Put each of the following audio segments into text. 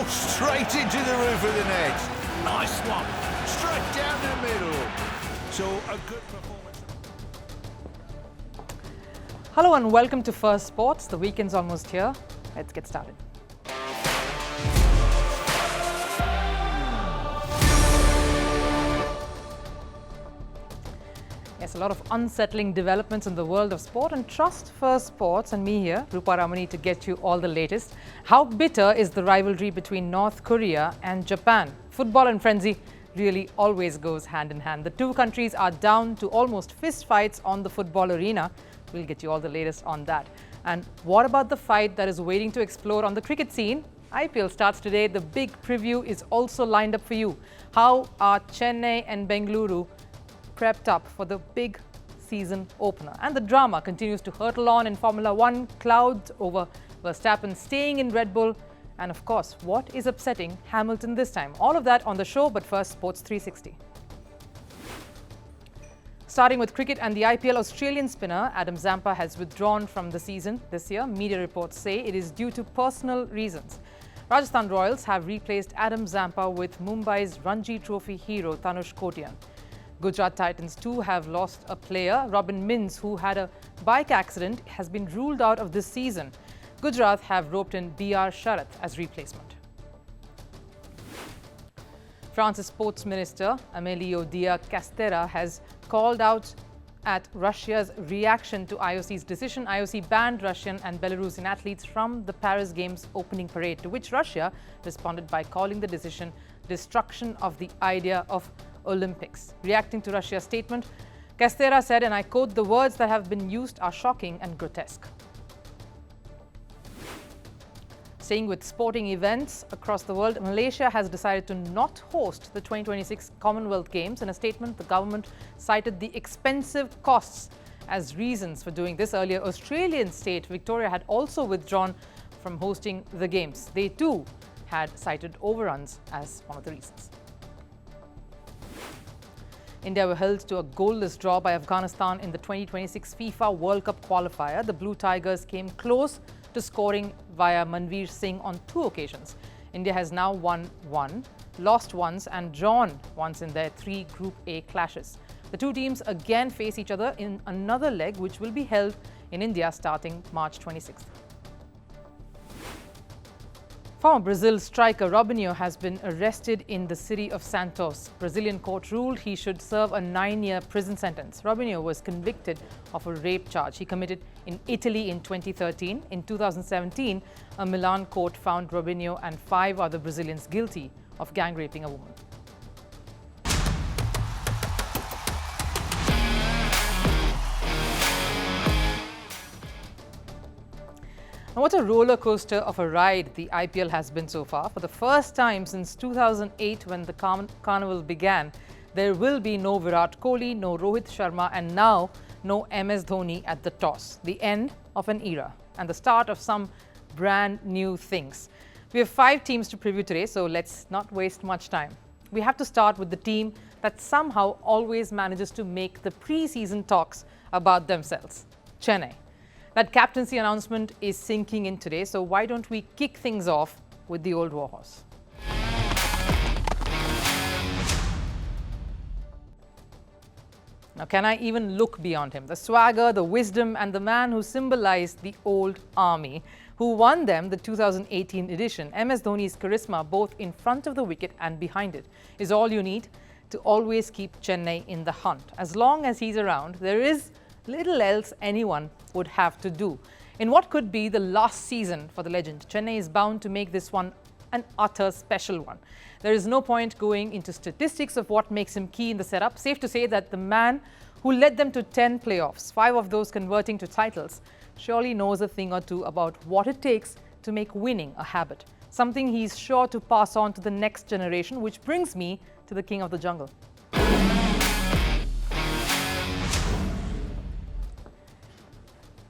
straight into the roof of the net. Nice one. Straight down the middle. So a good performance. Hello and welcome to First Sports. The weekend's almost here. Let's get started. Yes, a lot of unsettling developments in the world of sport, and trust First Sports and me here, Rupha Ramani, to get you all the latest. How bitter is the rivalry between North Korea and Japan? Football and frenzy really always goes hand in hand. The two countries are down to almost fist fights on the football arena. We'll get you all the latest on that. And what about the fight that is waiting to explode on the cricket scene? IPL starts today. The big preview is also lined up for you. How are Chennai and Bengaluru prepped up for the big season opener? And the drama continues to hurtle on in Formula One. Clouds over Verstappen staying in Red Bull. And of course, what is upsetting Hamilton this time? All of that on the show, but first, Sports 360. Starting with cricket and the IPL, Australian spinner Adam Zampa has withdrawn from the season this year. Media reports say it is due to personal reasons. Rajasthan Royals have replaced Adam Zampa with Mumbai's Ranji Trophy hero Tanush Kotian. Gujarat Titans too have lost a player. Robin Mins, who had a bike accident, has been ruled out of this season. Gujarat have roped in B.R. Sharath as replacement. France's sports minister Amelio Dia Castera has called out at Russia's reaction to IOC's decision. IOC banned Russian and Belarusian athletes from the Paris Games opening parade, to which Russia responded by calling the decision destruction of the idea of Olympics. Reacting to Russia's statement, Castera said, and I quote, "The words that have been used are shocking and grotesque." Staying with sporting events across the world, Malaysia has decided to not host the 2026 Commonwealth Games. In a statement, the government cited the expensive costs as reasons for doing this. Earlier, Australian state Victoria had also withdrawn from hosting the Games. They too had cited overruns as one of the reasons. India were held to a goalless draw by Afghanistan in the 2026 FIFA World Cup qualifier. The Blue Tigers came close to scoring via Manveer Singh on two occasions. India has now won one, lost once and drawn once in their three Group A clashes. The two teams again face each other in another leg, which will be held in India starting March 26th. Former Brazil striker Robinho has been arrested in the city of Santos. Brazilian court ruled he should serve a 9-year prison sentence. Robinho was convicted of a rape charge he committed in Italy in 2013. In 2017, a Milan court found Robinho and 5 other Brazilians guilty of gang raping a woman. And what a roller coaster of a ride the IPL has been so far. For the first time since 2008, when the carnival began, there will be no Virat Kohli, no Rohit Sharma, and now no MS Dhoni at the toss. The end of an era and the start of some brand new things. We have 5 teams to preview today, so let's not waste much time. We have to start with the team that somehow always manages to make the pre-season talks about themselves, Chennai. That captaincy announcement is sinking in today, so why don't we kick things off with the old warhorse? Now, can I even look beyond him? The swagger, the wisdom, and the man who symbolized the old army, who won them the 2018 edition. MS Dhoni's charisma, both in front of the wicket and behind it, is all you need to always keep Chennai in the hunt. As long as he's around, there is little else anyone would have to do. In what could be the last season for the legend, Chennai is bound to make this one an utter special one. There is no point going into statistics of what makes him key in the setup. Safe to say that the man who led them to 10 playoffs, 5 of those converting to titles, surely knows a thing or two about what it takes to make winning a habit. Something he's sure to pass on to the next generation, which brings me to the king of the jungle.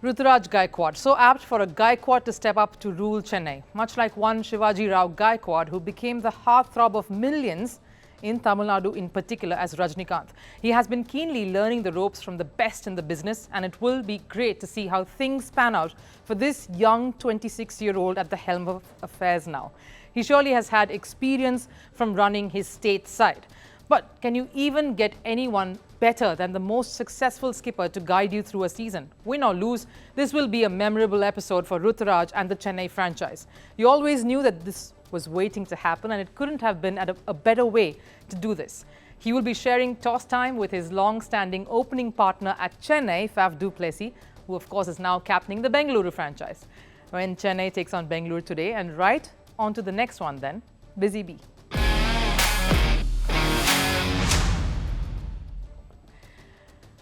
Ruturaj Gaikwad, so apt for a Gaikwad to step up to rule Chennai, much like one Shivaji Rao Gaikwad, who became the heartthrob of millions in Tamil Nadu in particular as Rajnikant. He has been keenly learning the ropes from the best in the business, and it will be great to see how things pan out for this young 26-year-old at the helm of affairs now. He surely has had experience from running his state side. But can you even get anyone better than the most successful skipper to guide you through a season? Win or lose, this will be a memorable episode for Ruturaj and the Chennai franchise. You always knew that this was waiting to happen, and it couldn't have been a better way to do this. He will be sharing toss time with his long-standing opening partner at Chennai, Faf du Plessis, who of course is now captaining the Bengaluru franchise. When Chennai takes on Bengaluru today, and right on to the next one then, Busy Bee.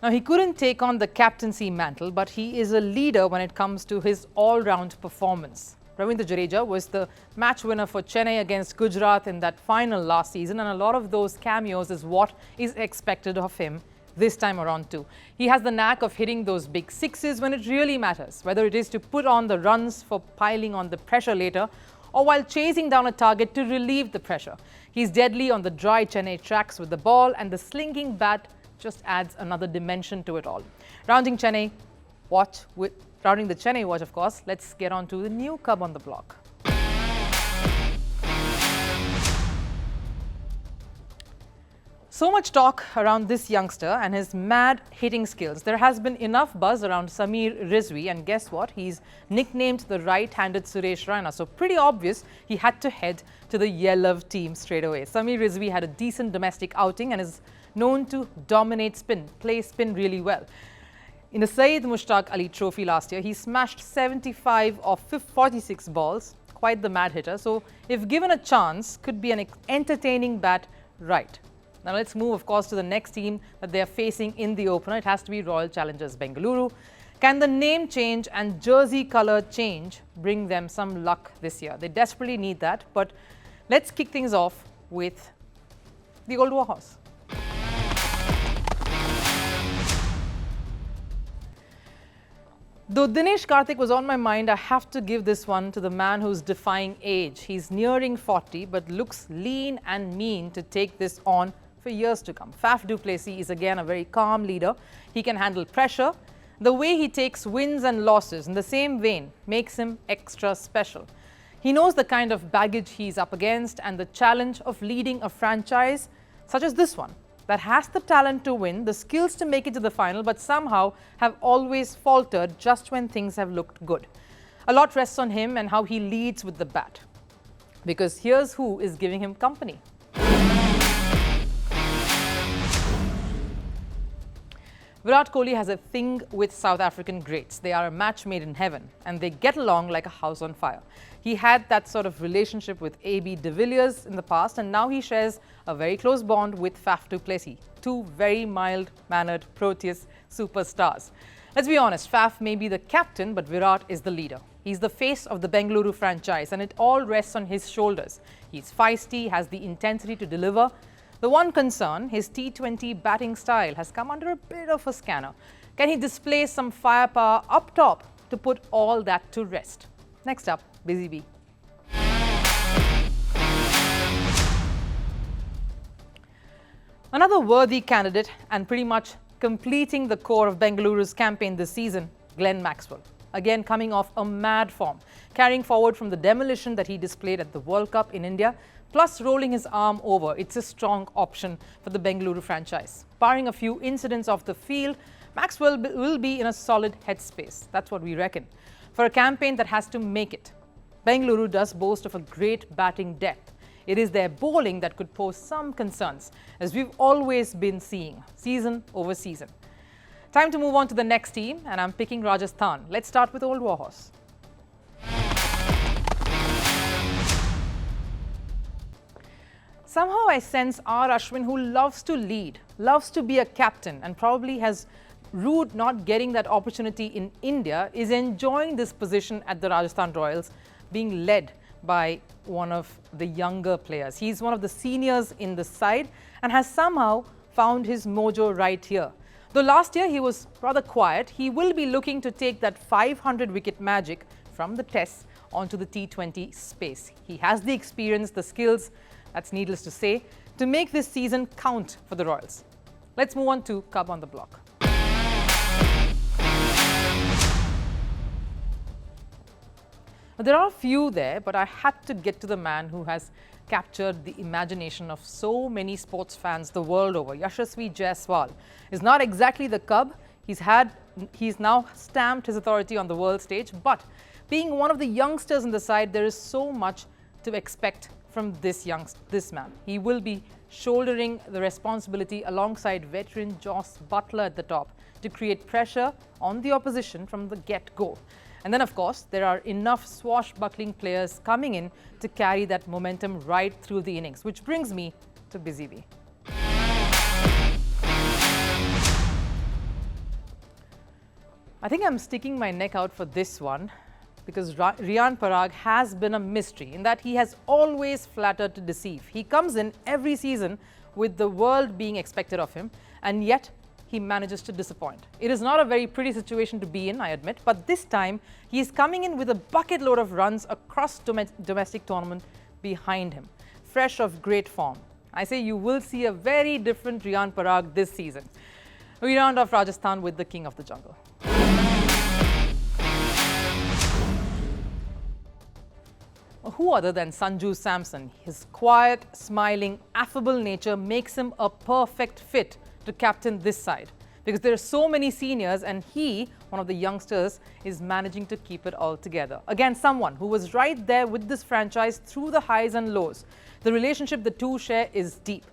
Now, he couldn't take on the captaincy mantle, but he is a leader when it comes to his all-round performance. Ravindra Jadeja was the match winner for Chennai against Gujarat in that final last season, and a lot of those cameos is what is expected of him this time around too. He has the knack of hitting those big sixes when it really matters, whether it is to put on the runs for piling on the pressure later or while chasing down a target to relieve the pressure. He's deadly on the dry Chennai tracks with the ball, and the slinging bat just adds another dimension to it all. Rounding the Chennai watch, of course, let's get on to the new cub on the block. So much talk around this youngster and his mad hitting skills. There has been enough buzz around Sameer Rizvi, and guess what? He's nicknamed the right-handed Suresh Raina. So pretty obvious he had to head to the yellow team straight away. Sameer Rizvi had a decent domestic outing and is known to dominate spin, play spin really well. In the Syed Mushtaq Ali Trophy last year, he smashed 75 of 46 balls, quite the mad hitter. So if given a chance, could be an entertaining bat right. Now let's move, of course, to the next team that they are facing in the opener. It has to be Royal Challengers Bengaluru. Can the name change and jersey color change bring them some luck this year? They desperately need that, but let's kick things off with the old warhorse. Though Dinesh Karthik was on my mind, I have to give this one to the man who's defying age. He's nearing 40 but looks lean and mean to take this on for years to come. Faf du Plessis is again a very calm leader. He can handle pressure. The way he takes wins and losses in the same vein makes him extra special. He knows the kind of baggage he's up against and the challenge of leading a franchise such as this one, that has the talent to win, the skills to make it to the final, but somehow have always faltered just when things have looked good. A lot rests on him and how he leads with the bat. Because here's who is giving him company. Virat Kohli has a thing with South African greats. They are a match made in heaven and they get along like a house on fire. He had that sort of relationship with A.B. de Villiers in the past, and now he shares a very close bond with Faf du Plessis, two very mild-mannered Proteus superstars. Let's be honest, Faf may be the captain, but Virat is the leader. He's the face of the Bengaluru franchise and it all rests on his shoulders. He's feisty, has the intensity to deliver. The one concern, his T20 batting style has come under a bit of a scanner. Can he display some firepower up top to put all that to rest? Next up, Busy Bee. Another worthy candidate and pretty much completing the core of Bengaluru's campaign this season, Glenn Maxwell. Again coming off a mad form, carrying forward from the demolition that he displayed at the World Cup in India, plus rolling his arm over. It's a strong option for the Bengaluru franchise. Barring a few incidents off the field, Maxwell will be in a solid headspace. That's what we reckon. For a campaign that has to make it, Bengaluru does boast of a great batting depth. It is their bowling that could pose some concerns, as we've always been seeing, season over season. Time to move on to the next team, and I'm picking Rajasthan. Let's start with Old Warhorse. Somehow I sense R. Ashwin, who loves to lead, loves to be a captain, and probably has rued not getting that opportunity in India, is enjoying this position at the Rajasthan Royals, being led by one of the younger players. He's one of the seniors in the side and has somehow found his mojo right here. Though last year he was rather quiet, he will be looking to take that 500-wicket magic from the Tests onto the T20 space. He has the experience, the skills, that's needless to say, to make this season count for the Royals. Let's move on to Cub on the Block. Now, there are a few there, but I had to get to the man who has captured the imagination of so many sports fans the world over. Yashasvi Jaiswal is not exactly the cub. He's now stamped his authority on the world stage, but being one of the youngsters in the side, there is so much to expect from this man. He will be shouldering the responsibility alongside veteran Joss Butler at the top to create pressure on the opposition from the get-go. And then, of course, there are enough swashbuckling players coming in to carry that momentum right through the innings, which brings me to Busy Bee. I think I'm sticking my neck out for this one because Riyan Parag has been a mystery in that he has always flattered to deceive. He comes in every season with the world being expected of him, and yet he manages to disappoint. It is not a very pretty situation to be in, I admit, but this time he is coming in with a bucket load of runs across domestic tournament behind him, fresh of great form. I say you will see a very different Riyan Parag this season. We round off Rajasthan with the king of the jungle. Who other than Sanju Samson? His quiet, smiling, affable nature makes him a perfect fit to captain this side because there are so many seniors and he, one of the youngsters, is managing to keep it all together. Again, someone who was right there with this franchise through the highs and lows. The relationship the two share is deep.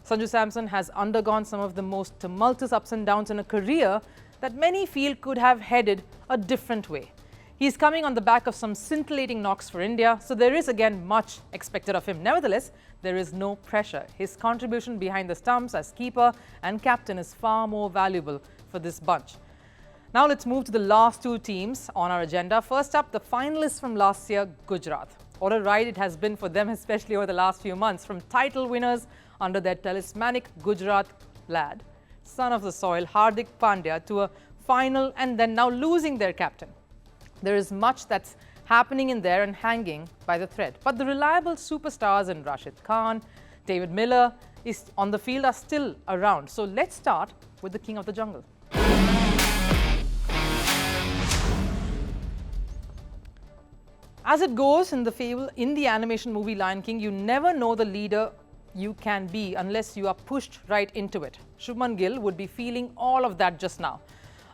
Sanju Samson has undergone some of the most tumultuous ups and downs in a career that many feel could have headed a different way. He's coming on the back of some scintillating knocks for India, so there is again much expected of him. Nevertheless, there is no pressure. His contribution behind the stumps as keeper and captain is far more valuable for this bunch. Now let's move to the last two teams on our agenda. First up, the finalists from last year, Gujarat. What a ride it has been for them, especially over the last few months, from title winners under their talismanic Gujarat lad, son of the soil, Hardik Pandya, to a final and then now losing their captain. There is much that's happening in there and hanging by the thread. But the reliable superstars in Rashid Khan, David Miller is on the field are still around. So let's start with the king of the jungle. As it goes in the animation movie Lion King, you never know the leader you can be unless you are pushed right into it. Shubman Gill would be feeling all of that just now.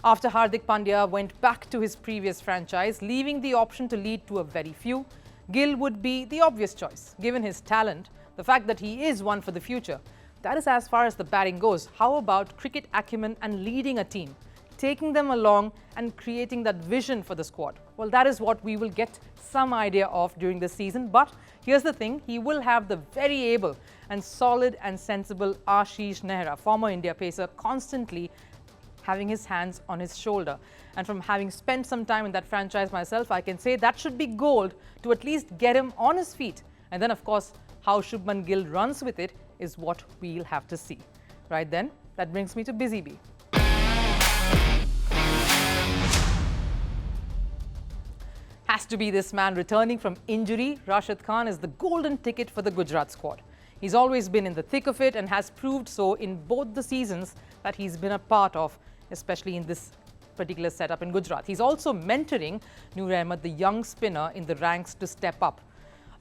After Hardik Pandya went back to his previous franchise, leaving the option to lead to a very few, Gill would be the obvious choice. Given his talent, the fact that he is one for the future, that is as far as the batting goes. How about cricket acumen and leading a team, taking them along and creating that vision for the squad? Well, that is what we will get some idea of during this season. But here's the thing, he will have the very able and solid and sensible Ashish Nehra, former India pacer, constantly having his hands on his shoulder. And from having spent some time in that franchise myself, I can say that should be gold to at least get him on his feet. And then, of course, how Shubman Gill runs with it is what we'll have to see. Right then, that brings me to Busy Bee. Has to be this man returning from injury. Rashid Khan is the golden ticket for the Gujarat squad. He's always been in the thick of it and has proved so in both the seasons that he's been a part of, especially in this particular setup in Gujarat. He's also mentoring Noor Ahmed, the young spinner, in the ranks to step up.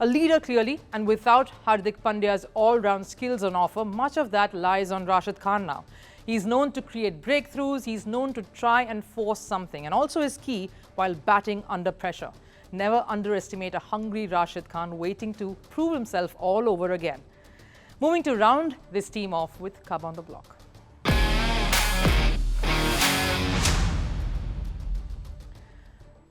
A leader clearly, and without Hardik Pandya's all-round skills on offer, much of that lies on Rashid Khan now. He's known to create breakthroughs, he's known to try and force something, and also is key while batting under pressure. Never underestimate a hungry Rashid Khan waiting to prove himself all over again. Moving to round this team off with Cub on the block.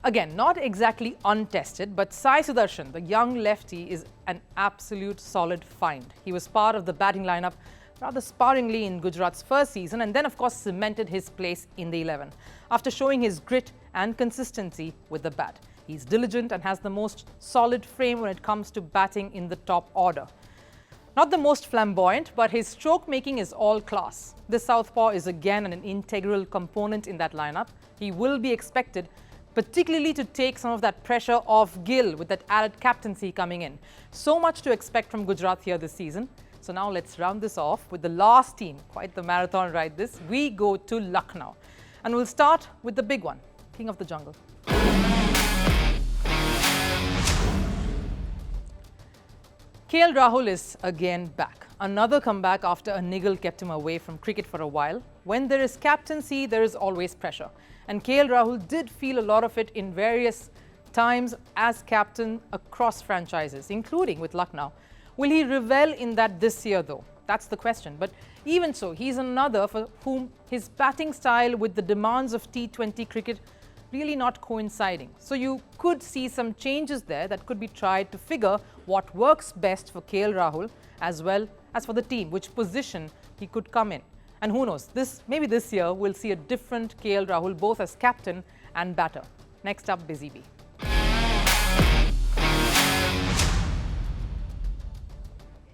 Again, not exactly untested, but Sai Sudarshan, the young lefty, is an absolute solid find. He was part of the batting lineup rather sparingly in Gujarat's first season and then, of course, cemented his place in the 11 after showing his grit and consistency with the bat. He's diligent and has the most solid frame when it comes to batting in the top order. Not the most flamboyant, but his stroke making is all class. This southpaw is again an integral component in that lineup. He will be expected particularly to take some of that pressure off Gill with that added captaincy coming in. So much to expect from Gujarat here this season. So now let's round this off with the last team. Quite the marathon ride this. We go to Lucknow. And we'll start with the big one, King of the Jungle. KL Rahul is again back. Another comeback after a niggle kept him away from cricket for a while. When there is captaincy, there is always pressure. And KL Rahul did feel a lot of it in various times as captain across franchises, including with Lucknow. Will he revel in that this year though? That's the question. But even so, he's another for whom his batting style with the demands of T20 cricket really not coinciding. So you could see some changes there that could be tried to figure what works best for KL Rahul as well as for the team, which position he could come in. And who knows, maybe this year we'll see a different KL Rahul both as captain and batter. Next up, Busy Bee.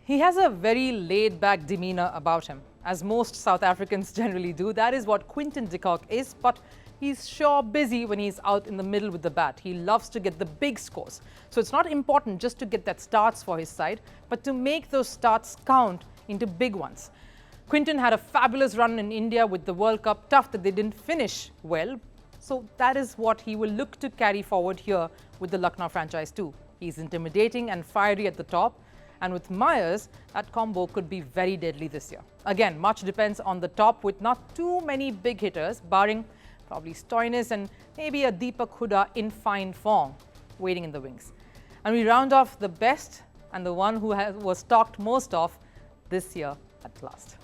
He has a very laid-back demeanour about him, as most South Africans generally do. That is what Quinton de Kock is, but he's sure busy when he's out in the middle with the bat. He loves to get the big scores. So it's not important just to get that starts for his side, but to make those starts count into big ones. Quinton had a fabulous run in India with the World Cup. Tough that they didn't finish well. So that is what he will look to carry forward here with the Lucknow franchise too. He's intimidating and fiery at the top. And with Myers, that combo could be very deadly this year. Again, much depends on the top with not too many big hitters, barring probably Stoinis and maybe a Deepak Hooda in fine form waiting in the wings. And we round off the best and the one who was talked most of this year at last.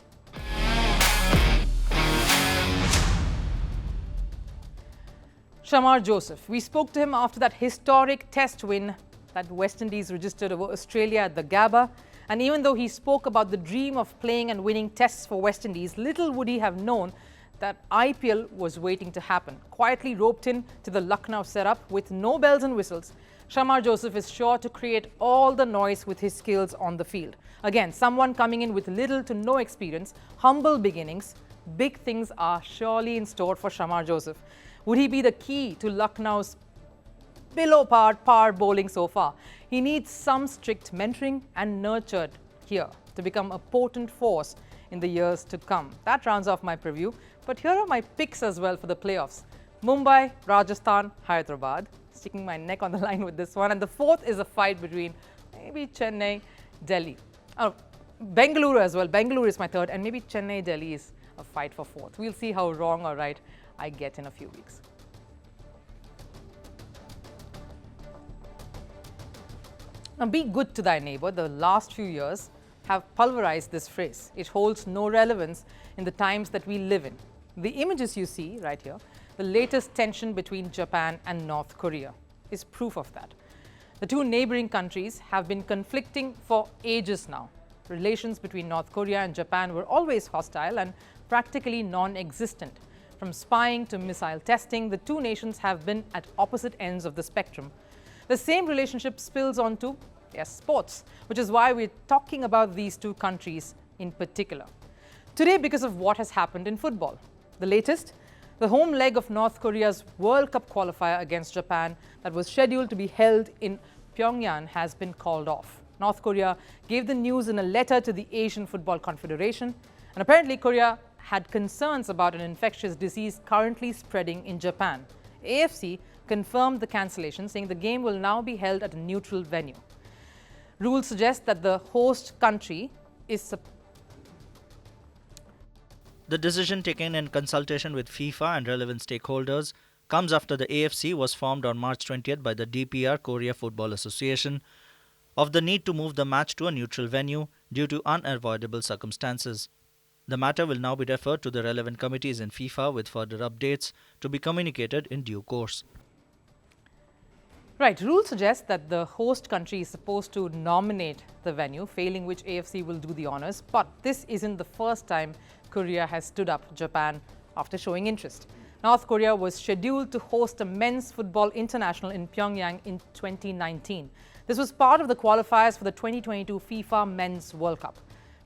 Shamar Joseph. We spoke to him after that historic test win that West Indies registered over Australia at the Gabba. And even though he spoke about the dream of playing and winning tests for West Indies, little would he have known that IPL was waiting to happen. Quietly roped in to the Lucknow setup with no bells and whistles, Shamar Joseph is sure to create all the noise with his skills on the field. Again, someone coming in with little to no experience, humble beginnings, big things are surely in store for Shamar Joseph. Would he be the key to Lucknow's below par bowling so far? He needs some strict mentoring and nurtured here to become a potent force in the years to come. That rounds off my preview, but here are my picks as well for the playoffs. Mumbai, Rajasthan, Hyderabad. Sticking my neck on the line with this one. And the fourth is a fight between maybe Chennai, Delhi. Oh, Bengaluru as well. Bengaluru is my third, and maybe Chennai, Delhi is a fight for fourth. We'll see how wrong or right I get in a few weeks. Now, be good to thy neighbor. The last few years have pulverized this phrase. It holds no relevance in the times that we live in. The images you see right here, the latest tension between Japan and North Korea, is proof of that. The two neighboring countries have been conflicting for ages now. Relations between North Korea and Japan were always hostile and practically non-existent. From spying to missile testing, the two nations have been at opposite ends of the spectrum. The same relationship spills onto, sports, which is why we're talking about these two countries in particular. Today, because of what has happened in football. The latest, the home leg of North Korea's World Cup qualifier against Japan that was scheduled to be held in Pyongyang has been called off. North Korea gave the news in a letter to the Asian Football Confederation, and apparently Korea had concerns about an infectious disease currently spreading in Japan. AFC confirmed the cancellation, saying the game will now be held at a neutral venue. Rules suggest that the host country is The decision taken in consultation with FIFA and relevant stakeholders comes after the AFC was formed on March 20th by the DPR Korea Football Association of the need to move the match to a neutral venue due to unavoidable circumstances. The matter will now be referred to the relevant committees in FIFA with further updates to be communicated in due course. Right, rules suggest that the host country is supposed to nominate the venue, failing which AFC will do the honours. But this isn't the first time Korea has stood up Japan after showing interest. North Korea was scheduled to host a men's football international in Pyongyang in 2019. This was part of the qualifiers for the 2022 FIFA Men's World Cup.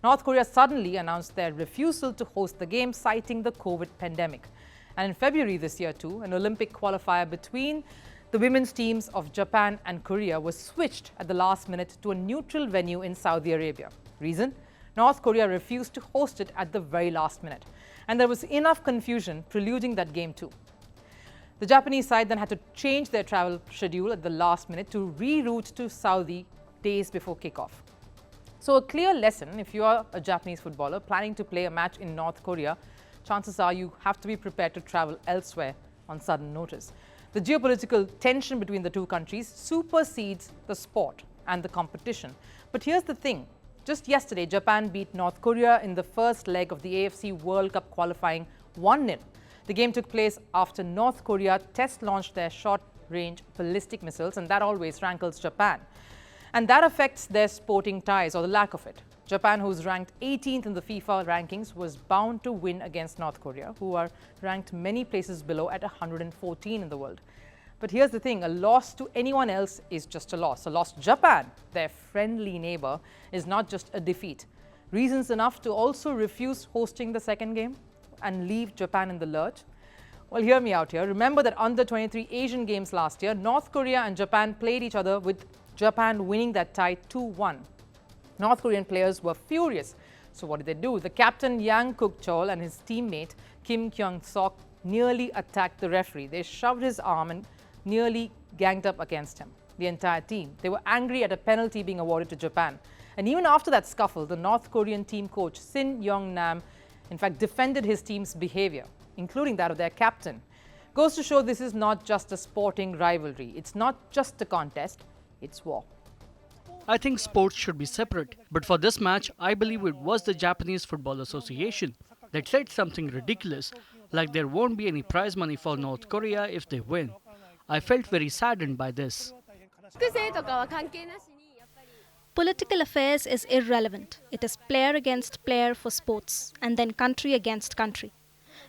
North Korea suddenly announced their refusal to host the game, citing the COVID pandemic. And in February this year too, an Olympic qualifier between the women's teams of Japan and Korea was switched at the last minute to a neutral venue in Saudi Arabia. Reason? North Korea refused to host it at the very last minute. And there was enough confusion preluding that game too. The Japanese side then had to change their travel schedule at the last minute to reroute to Saudi days before kickoff. So a clear lesson, if you are a Japanese footballer planning to play a match in North Korea, chances are you have to be prepared to travel elsewhere on sudden notice. The geopolitical tension between the two countries supersedes the sport and the competition. But here's the thing. Just yesterday, Japan beat North Korea in the first leg of the AFC World Cup qualifying 1-0. The game took place after North Korea test-launched their short-range ballistic missiles, and that always rankles Japan. And that affects their sporting ties, or the lack of it. Japan, who's ranked 18th in the FIFA rankings, was bound to win against North Korea, who are ranked many places below at 114 in the world. But here's the thing, a loss to anyone else is just a loss. A loss to Japan, their friendly neighbor, is not just a defeat. Reasons enough to also refuse hosting the second game and leave Japan in the lurch? Well, hear me out here. Remember that under 23 Asian Games last year, North Korea and Japan played each other, with Japan winning that tie 2-1. North Korean players were furious. So what did they do? The captain Yang Kuk-chol and his teammate Kim Kyung-sok nearly attacked the referee. They shoved his arm and nearly ganged up against him, the entire team. They were angry at a penalty being awarded to Japan. And even after that scuffle, the North Korean team coach Sin Yong-nam, in fact, defended his team's behavior, including that of their captain. Goes to show this is not just a sporting rivalry. It's not just a contest, it's war. I think sports should be separate, but for this match, I believe it was the Japanese Football Association that said something ridiculous, like there won't be any prize money for North Korea if they win. I felt very saddened by this. Political affairs is irrelevant. It is player against player for sports, and then country against country.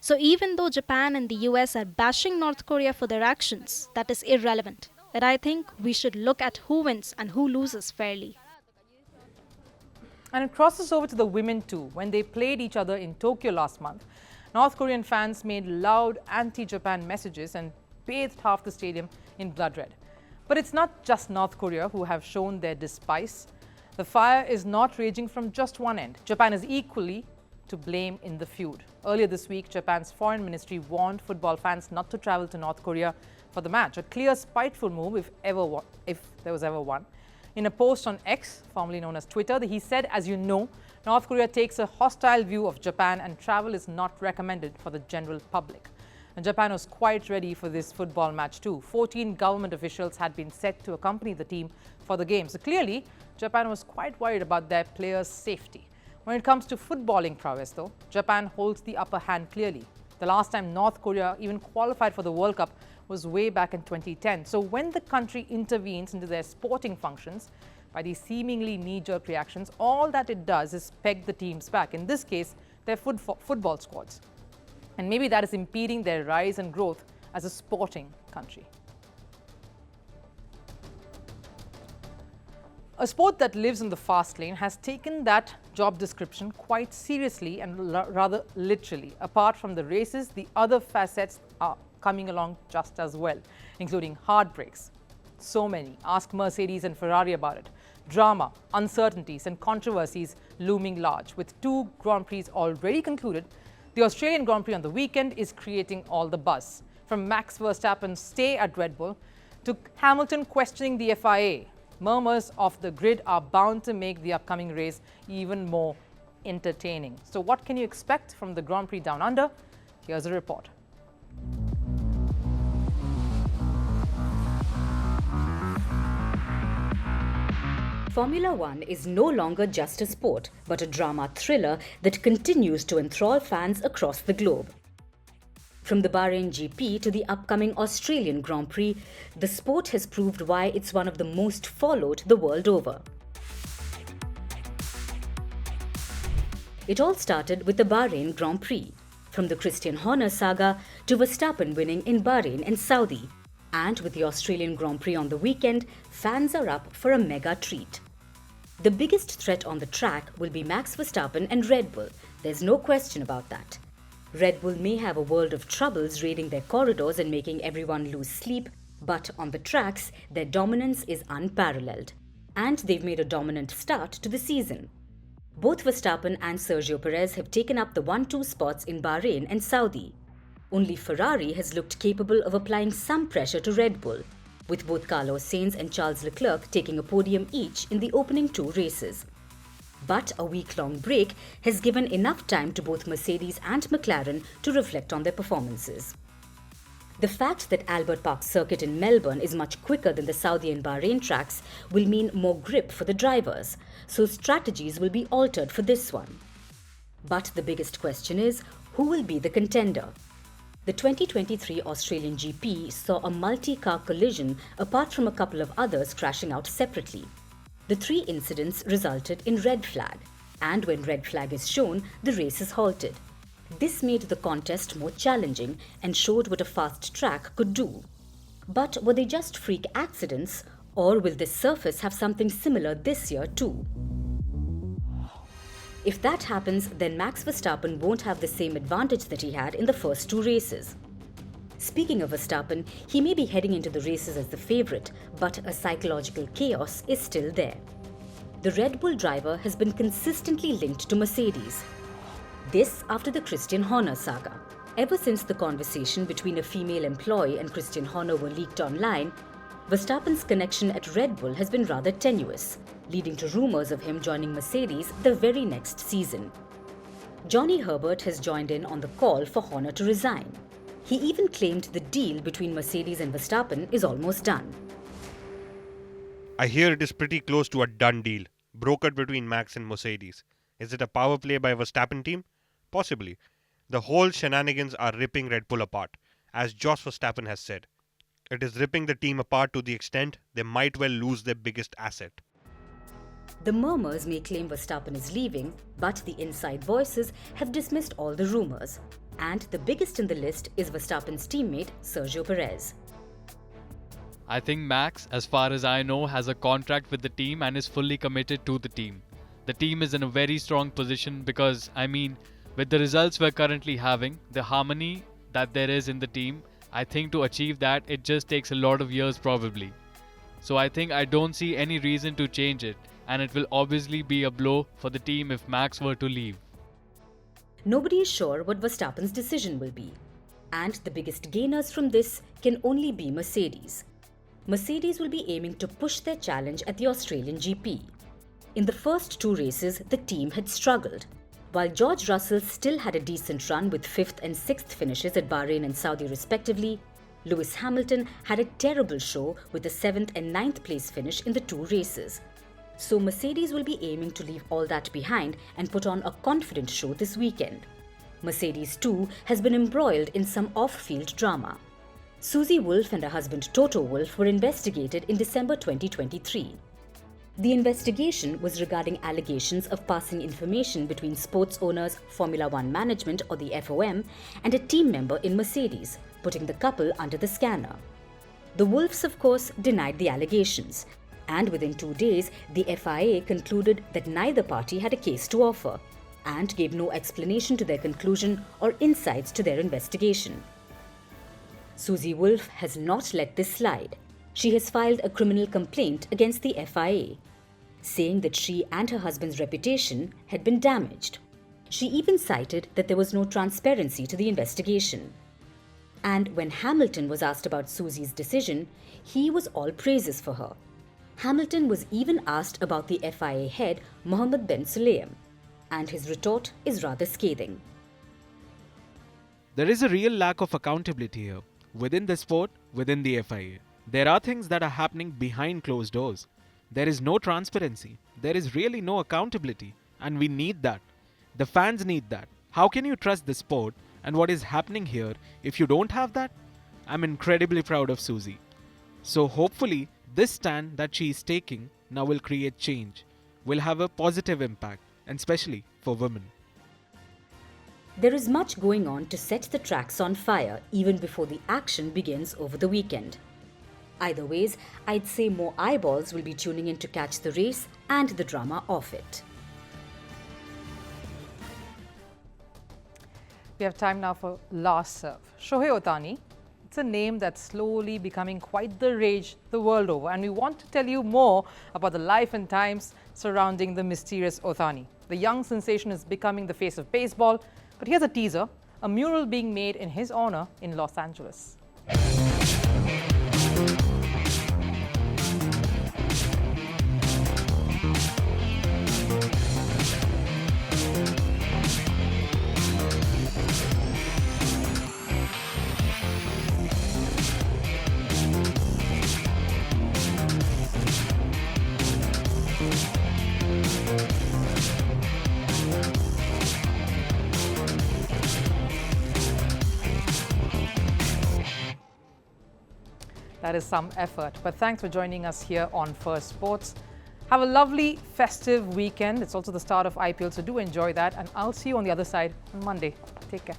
So even though Japan and the US are bashing North Korea for their actions, that is irrelevant. And I think we should look at who wins and who loses fairly. And it crosses over to the women too. When they played each other in Tokyo last month, North Korean fans made loud anti-Japan messages and bathed half the stadium in blood red. But it's not just North Korea who have shown their despise. The fire is not raging from just one end. Japan is equally to blame in the feud. Earlier this week, Japan's foreign ministry warned football fans not to travel to North Korea for the match, a clear spiteful move if there was ever one. In a post on X, formerly known as Twitter, he said, as you know, North Korea takes a hostile view of Japan and travel is not recommended for the general public. And Japan was quite ready for this football match too. 14 government officials had been set to accompany the team for the game. So clearly, Japan was quite worried about their players' safety. When it comes to footballing prowess though, Japan holds the upper hand clearly. The last time North Korea even qualified for the World Cup was way back in 2010. So when the country intervenes into their sporting functions by these seemingly knee-jerk reactions, all that it does is peg the teams back, in this case, their football squads. And maybe that is impeding their rise and growth as a sporting country. A sport that lives in the fast lane has taken that job description quite seriously and rather literally. Apart from the races, the other facets are coming along just as well, including heartbreaks. So many. Ask Mercedes and Ferrari about it. Drama, uncertainties and controversies looming large. With 2 Grand Prix already concluded, the Australian Grand Prix on the weekend is creating all the buzz. From Max Verstappen's stay at Red Bull to Hamilton questioning the FIA, murmurs of the grid are bound to make the upcoming race even more entertaining. So what can you expect from the Grand Prix Down Under? Here's a report. Formula One is no longer just a sport, but a drama thriller that continues to enthrall fans across the globe. From the Bahrain GP to the upcoming Australian Grand Prix, the sport has proved why it's one of the most followed the world over. It all started with the Bahrain Grand Prix, from the Christian Horner saga to Verstappen winning in Bahrain and Saudi. And with the Australian Grand Prix on the weekend, fans are up for a mega treat. The biggest threat on the track will be Max Verstappen and Red Bull. There's no question about that. Red Bull may have a world of troubles raiding their corridors and making everyone lose sleep, but on the tracks, their dominance is unparalleled. And they've made a dominant start to the season. Both Verstappen and Sergio Perez have taken up the 1-2 spots in Bahrain and Saudi. Only Ferrari has looked capable of applying some pressure to Red Bull, with both Carlos Sainz and Charles Leclerc taking a podium each in the opening 2 races. But a week-long break has given enough time to both Mercedes and McLaren to reflect on their performances. The fact that Albert Park circuit in Melbourne is much quicker than the Saudi and Bahrain tracks will mean more grip for the drivers, so strategies will be altered for this one. But the biggest question is, who will be the contender? The 2023 Australian GP saw a multi-car collision apart from a couple of others crashing out separately. The 3 incidents resulted in red flag, and when red flag is shown, the race is halted. This made the contest more challenging and showed what a fast track could do. But were they just freak accidents, or will this surface have something similar this year too? If that happens, then Max Verstappen won't have the same advantage that he had in the first 2 races. Speaking of Verstappen, he may be heading into the races as the favourite, but a psychological chaos is still there. The Red Bull driver has been consistently linked to Mercedes. This after the Christian Horner saga. Ever since the conversation between a female employee and Christian Horner were leaked online, Verstappen's connection at Red Bull has been rather tenuous, leading to rumours of him joining Mercedes the very next season. Johnny Herbert has joined in on the call for Horner to resign. He even claimed the deal between Mercedes and Verstappen is almost done. I hear it is pretty close to a done deal, brokered between Max and Mercedes. Is it a power play by Verstappen team? Possibly. The whole shenanigans are ripping Red Bull apart, as Jos Verstappen has said. It is ripping the team apart to the extent they might well lose their biggest asset. The murmurs may claim Verstappen is leaving, but the inside voices have dismissed all the rumours. And the biggest in the list is Verstappen's teammate Sergio Perez. I think Max, as far as I know, has a contract with the team and is fully committed to the team. The team is in a very strong position because, with the results we're currently having, the harmony that there is in the team, I think to achieve that, it just takes a lot of years probably. So I think I don't see any reason to change it, and it will obviously be a blow for the team if Max were to leave. Nobody is sure what Verstappen's decision will be. And the biggest gainers from this can only be Mercedes. Mercedes will be aiming to push their challenge at the Australian GP. In the first 2 races, the team had struggled. While George Russell still had a decent run with 5th and 6th finishes at Bahrain and Saudi respectively, Lewis Hamilton had a terrible show with a 7th and 9th place finish in the 2 races. So Mercedes will be aiming to leave all that behind and put on a confident show this weekend. Mercedes too has been embroiled in some off-field drama. Susie Wolff and her husband Toto Wolff were investigated in December 2023. The investigation was regarding allegations of passing information between sports owners, Formula One management or the FOM, and a team member in Mercedes, putting the couple under the scanner. The Wolffs, of course, denied the allegations, and within 2 days, the FIA concluded that neither party had a case to offer, and gave no explanation to their conclusion or insights to their investigation. Susie Wolff has not let this slide. She has filed a criminal complaint against the FIA, saying that she and her husband's reputation had been damaged. She even cited that there was no transparency to the investigation. And when Hamilton was asked about Susie's decision, he was all praises for her. Hamilton was even asked about the FIA head Mohammed Ben Sulayem, and his retort is rather scathing. There is a real lack of accountability here, within the sport, within the FIA. There are things that are happening behind closed doors. There is no transparency. There is really no accountability, and we need that. The fans need that. How can you trust the sport and what is happening here if you don't have that? I'm incredibly proud of Susie. So hopefully, this stand that she is taking now will create change, will have a positive impact, and especially for women. There is much going on to set the tracks on fire even before the action begins over the weekend. Either ways, I'd say more eyeballs will be tuning in to catch the race and the drama of it. We have time now for last serve. Shohei Ohtani. It's a name that's slowly becoming quite the rage the world over, and we want to tell you more about the life and times surrounding the mysterious Ohtani. The young sensation is becoming the face of baseball, but here's a teaser, a mural being made in his honor in Los Angeles. That is some effort. But thanks for joining us here on First Sports. Have a lovely festive weekend. It's also the start of IPL, so do enjoy that. And I'll see you on the other side on Monday. Take care.